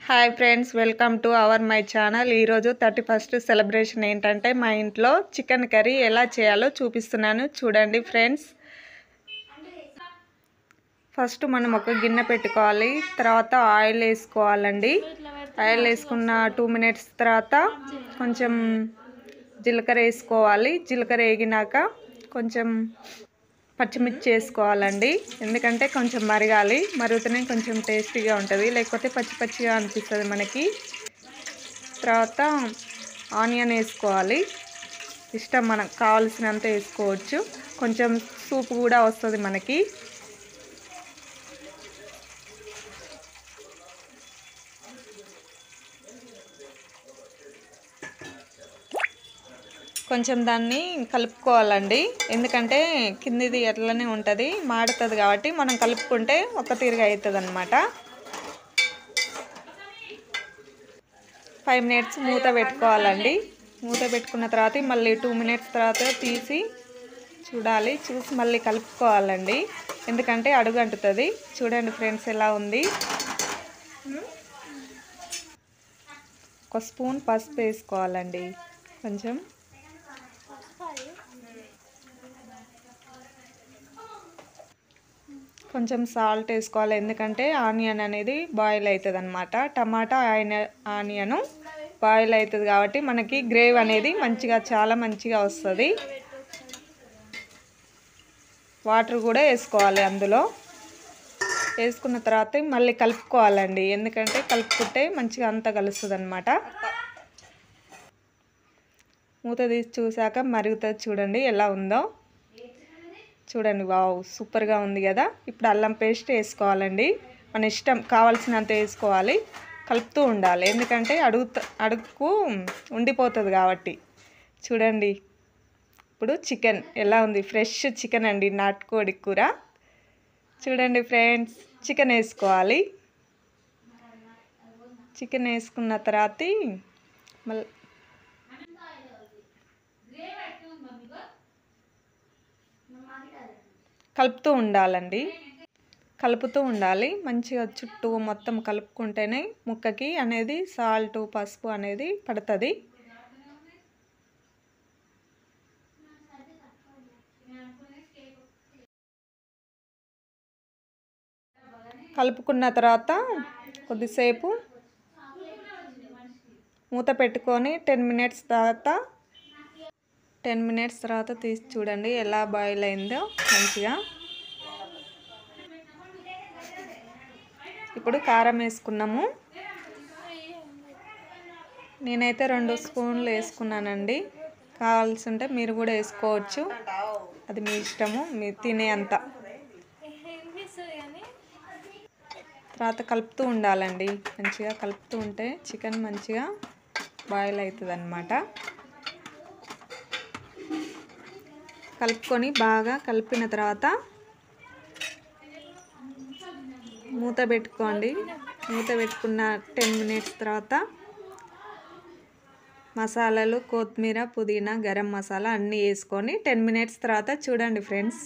Hi friends, welcome to my channel. ఈరోజు 31st celebration ఏంటంటే మా ఇంట్లో చికెన్ కర్రీ ఎలా చేయాలో చూపిస్తున్నాను. చూడండి ఫ్రెండ్స్. ఫస్ట్ మనం ఒక గిన్నె పెట్టుకోవాలి. తర్వాత ఆయిల్ వేసుకోవాలండి. ఆయిల్ వేసుకున్న 2 మినిట్స్ తర్వాత కొంచెం జీలకర్ర వేసుకోవాలి. జీలకర్ర వేగినాక కొంచెం పచ్చిమిర్చి వేసుకోవాలండి. ఎందుకంటే కొంచెం మరగాలి. మరుగుతూనే కొంచెం టేస్టీగా ఉంటుంది, లేకపోతే పచ్చి పచ్చిగా అనిపిస్తుంది మనకి. తర్వాత ఆనియన్ వేసుకోవాలి. ఇష్టం మనకు కావాల్సినంత వేసుకోవచ్చు. కొంచెం సూప్ కూడా వస్తుంది మనకి. కొంచెం దాన్ని కలుపుకోవాలండి. ఎందుకంటే కిందిది ఎట్లనే ఉంటుంది, మాడుతుంది. కాబట్టి మనం కలుపుకుంటే ఒక తీరుగా అవుతుంది అన్నమాట. 5 మినిట్స్ మూత పెట్టుకోవాలండి. మూత పెట్టుకున్న తర్వాత మళ్ళీ 2 మినిట్స్ తర్వాత తీసి చూడాలి. చూసి మళ్ళీ కలుపుకోవాలండి, ఎందుకంటే అడుగు అంటుతుంది. చూడండి ఫ్రెండ్స్ ఎలా ఉంది. ఒక స్పూన్ పసుపు వేసుకోవాలండి. కొంచెం సాల్ట్ వేసుకోవాలి, ఎందుకంటే ఆనియన్ అనేది బాయిల్ అవుతుంది అన్నమాట. టమాటా ఆనియన్ బాయిల్ అవుతుంది కాబట్టి మనకి గ్రేవీ అనేది చాలా మంచిగా వస్తుంది. వాటర్ కూడా వేసుకోవాలి. అందులో వేసుకున్న తర్వాత మళ్ళీ కలుపుకోవాలండి, ఎందుకంటే కలుపుకుంటే మంచిగా అంతా కలుస్తుంది అన్నమాట. మూత తీసి చూసాక మరుగుతుంది. చూడండి ఎలా ఉందో. చూడండి, వావ్, సూపర్గా ఉంది కదా. ఇప్పుడు అల్లం పేస్ట్ వేసుకోవాలండి. మన ఇష్టం, కావాల్సినంత వేసుకోవాలి. కలుపుతూ ఉండాలి, ఎందుకంటే అడుగుకు ఉండిపోతుంది కాబట్టి. చూడండి ఇప్పుడు చికెన్ ఎలా ఉంది. ఫ్రెష్ చికెన్ అండి, నాటుకోడి కూర. చూడండి ఫ్రెండ్స్, చికెన్ వేసుకోవాలి. చికెన్ వేసుకున్న తర్వాత మళ్ళీ కలుపుతూ ఉండాలండి. కలుపుతూ ఉండాలి మంచిగా. చుట్టూ మొత్తం కలుపుకుంటేనే ముక్కకి అనేది సాల్ట్, పసుపు అనేది పడుతుంది. కలుపుకున్న తర్వాత కొద్దిసేపు మూత పెట్టుకొని 10 మినిట్స్ తర్వాత తీసి చూడండి ఎలా బాయిల్ అయిందో మంచిగా. ఇప్పుడు కారం వేసుకున్నాము. నేనైతే 2 స్పూన్లు వేసుకున్నానండి. కావాల్సి ఉంటే మీరు కూడా వేసుకోవచ్చు, అది మీ ఇష్టము, మీరు తినే అంత. తర్వాత కలుపుతూ ఉండాలండి. మంచిగా కలుపుతూ ఉంటే చికెన్ మంచిగా బాయిల్ అవుతుంది అన్నమాట. కలుపుకొని బాగా కలిపిన తర్వాత మూత పెట్టుకోండి. మూత పెట్టుకున్న 10 మినిట్స్ తర్వాత మసాలాలు, కొత్తిమీర, పుదీనా, గరం మసాలా అన్నీ వేసుకొని 10 మినిట్స్ తర్వాత చూడండి ఫ్రెండ్స్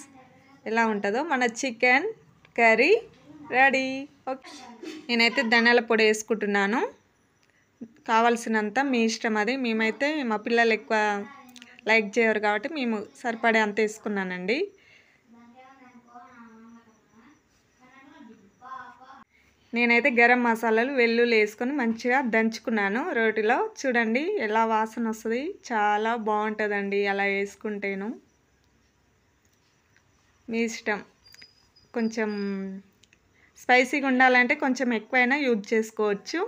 ఎలా ఉంటుందో. మన చికెన్ కర్రీ రెడీ. ఓకే, నేనైతే ధనియాల పొడి వేసుకుంటున్నాను. కావాల్సినంత మీ ఇష్టం, అది. మేమైతే మా పిల్లలు ఎక్కువ లైక్ చేయరు కాబట్టి మేము సరిపడే అంత వేసుకున్నానండి. నేనైతే గరం మసాలాలు, వెల్లుల్లి వేసుకొని మంచిగా దంచుకున్నాను రోటిలో. చూడండి ఎలా వాసన వస్తుంది, చాలా బాగుంటుందండి అలా వేసుకుంటేను. మీ ఇష్టం, కొంచెం స్పైసీగా ఉండాలంటే కొంచెం ఎక్కువైనా యూజ్ చేసుకోవచ్చు.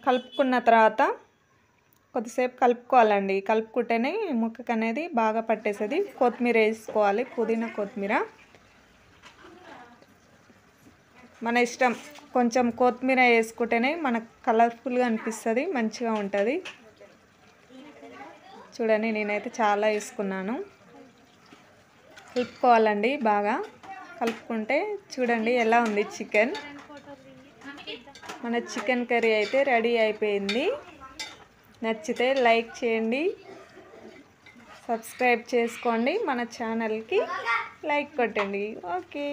కలుపుకున్న తర్వాత కొద్దిసేపు కలుపుకోవాలండి. కలుపుకుంటేనే ముక్కకు అనేది బాగా పట్టేసేది. కొత్తిమీర వేసుకోవాలి, పుదీనా, కొత్తిమీర. మన ఇష్టం. కొంచెం కొత్తిమీర వేసుకుంటేనే మనకు కలర్ఫుల్గా అనిపిస్తుంది, మంచిగా ఉంటుంది. చూడండి నేనైతే చాలా వేసుకున్నాను. కలుపుకోవాలండి, బాగా కలుపుకుంటే చూడండి ఎలా ఉంది చికెన్. మన చికెన్ కర్రీ అయితే రెడీ అయిపోయింది. నచ్చితే లైక్ చేయండి, సబ్స్క్రైబ్ చేసుకోండి, మన ఛానల్కి లైక్ కొట్టండి. ఓకే.